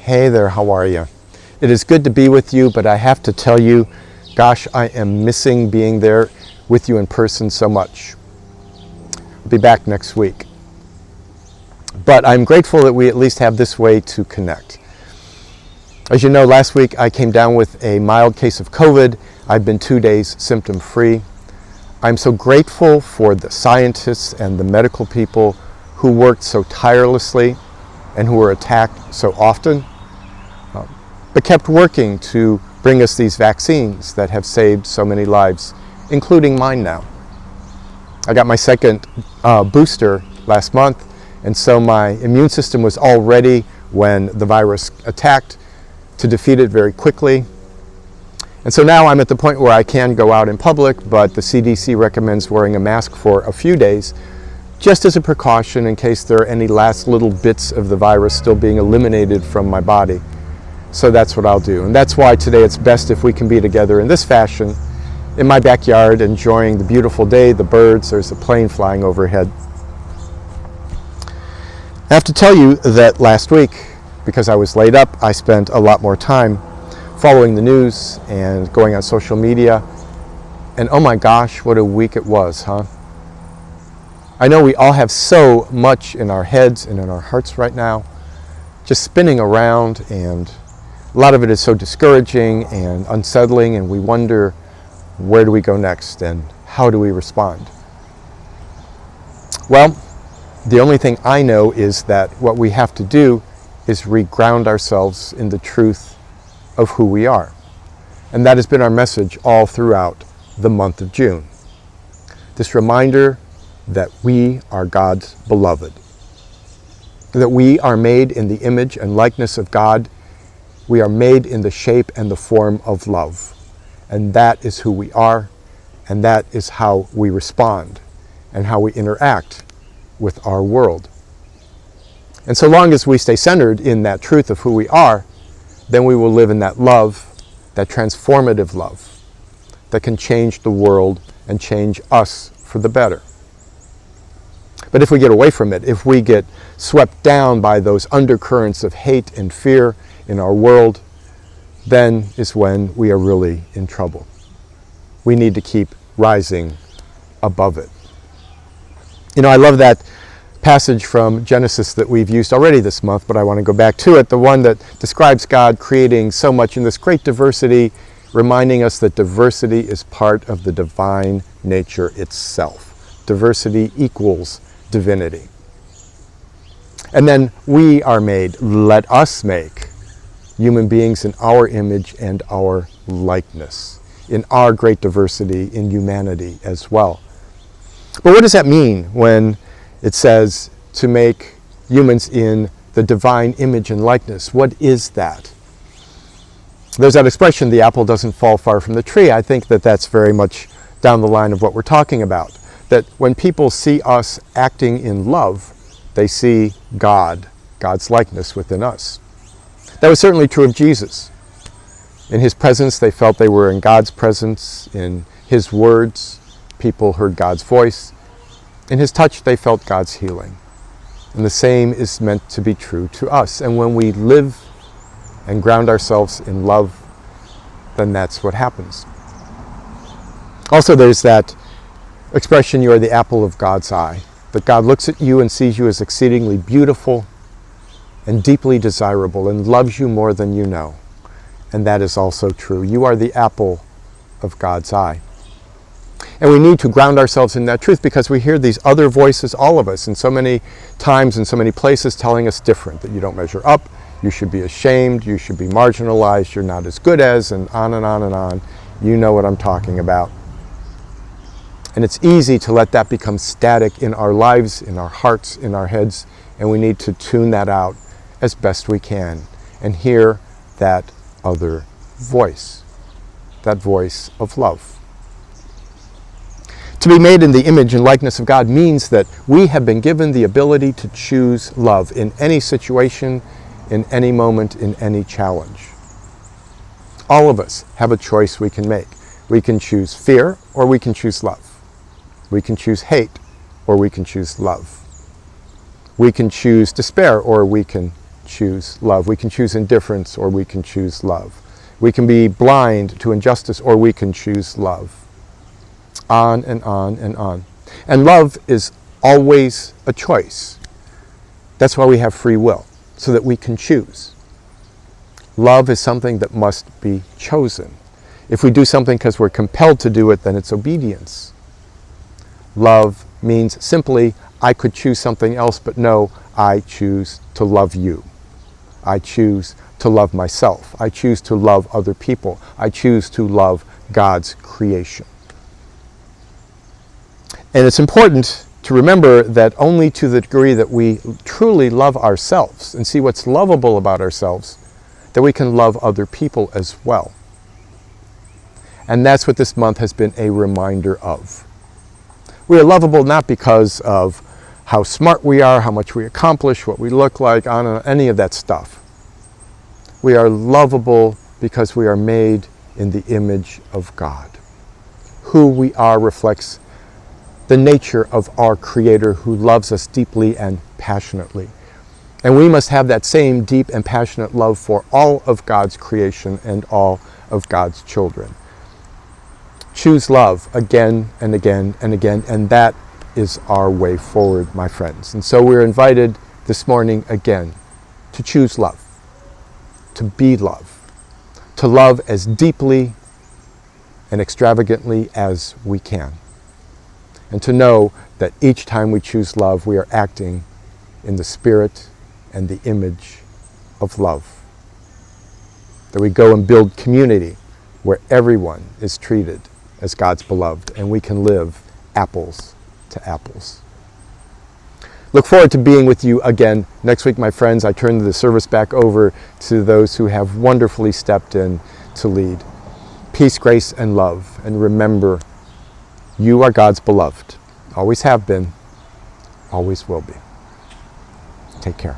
Hey there, how are you? It is good to be with you, but I have to tell you, gosh, I am missing being there with you in person so much. I'll be back next week. But I'm grateful that we at least have this way to connect. As you know, last week I came down with a mild case of COVID. I've been 2 days symptom-free. I'm so grateful for the scientists and the medical people who worked so tirelessly and who were attacked so often, but kept working to bring us these vaccines that have saved so many lives, including mine now. I got my second booster last month, and so my immune system was all ready when the virus attacked to defeat it very quickly. And so now I'm at the point where I can go out in public, but the CDC recommends wearing a mask for a few days, just as a precaution in case there are any last little bits of the virus still being eliminated from my body. So that's what I'll do. And that's why today it's best if we can be together in this fashion, in my backyard, enjoying the beautiful day, the birds, there's a plane flying overhead. I have to tell you that last week, because I was laid up, I spent a lot more time following the news and going on social media. And oh my gosh, what a week it was, huh? I know we all have so much in our heads and in our hearts right now, just spinning around, and a lot of it is so discouraging and unsettling, and we wonder, where do we go next and how do we respond? Well, the only thing I know is that what we have to do is reground ourselves in the truth of who we are. And that has been our message all throughout the month of June. This reminder that we are God's beloved, that we are made in the image and likeness of God. We are made in the shape and the form of love. And that is who we are, and that is how we respond and how we interact with our world. And so long as we stay centered in that truth of who we are, then we will live in that love, that transformative love, that can change the world and change us for the better. But if we get away from it, if we get swept down by those undercurrents of hate and fear in our world, then is when we are really in trouble. We need to keep rising above it. You know, I love that passage from Genesis that we've used already this month, but I want to go back to it, the one that describes God creating so much in this great diversity, reminding us that diversity is part of the divine nature itself. Diversity equals divinity. And then we are made, let us make human beings in our image and our likeness, in our great diversity in humanity as well. But what does that mean when it says to make humans in the divine image and likeness? What is that? There's that expression, the apple doesn't fall far from the tree. I think that that's very much down the line of what we're talking about. That when people see us acting in love, they see God, God's likeness within us. That was certainly true of Jesus. In his presence, they felt they were in God's presence. In his words, people heard God's voice. In his touch, they felt God's healing. And the same is meant to be true to us. And when we live and ground ourselves in love, then that's what happens. Also, there's that expression, you are the apple of God's eye. That God looks at you and sees you as exceedingly beautiful and deeply desirable and loves you more than you know. And that is also true. You are the apple of God's eye. And we need to ground ourselves in that truth because we hear these other voices, all of us, in so many times, in so many places, telling us different, that you don't measure up, you should be ashamed, you should be marginalized, you're not as good as, and on and on and on. You know what I'm talking about. And it's easy to let that become static in our lives, in our hearts, in our heads, and we need to tune that out as best we can and hear that other voice, that voice of love. To be made in the image and likeness of God means that we have been given the ability to choose love in any situation, in any moment, in any challenge. All of us have a choice we can make. We can choose fear or we can choose love. We can choose hate or we can choose love. We can choose despair or we can choose love. We can choose indifference, or we can choose love. We can be blind to injustice, or we can choose love. On and on and on. And love is always a choice. That's why we have free will, so that we can choose. Love is something that must be chosen. If we do something because we're compelled to do it, then it's obedience. Love means simply, I could choose something else, but no, I choose to love you. I choose to love myself. I choose to love other people. I choose to love God's creation. And it's important to remember that only to the degree that we truly love ourselves and see what's lovable about ourselves, that we can love other people as well. And that's what this month has been a reminder of. We are lovable not because of how smart we are, how much we accomplish, what we look like, on any of that stuff. We are lovable because we are made in the image of God. Who we are reflects the nature of our Creator, who loves us deeply and passionately. And we must have that same deep and passionate love for all of God's creation and all of God's children. Choose love again and again and again, and that is our way forward, my friends. And so we're invited this morning again to choose love, to be love, to love as deeply and extravagantly as we can, and to know that each time we choose love, we are acting in the spirit and the image of love. That we go and build community where everyone is treated as God's beloved, and we can live apples to apples. Look forward to being with you again next week, my friends. I turn the service back over to those who have wonderfully stepped in to lead. Peace, grace, and love. And remember, you are God's beloved. Always have been, always will be. Take care.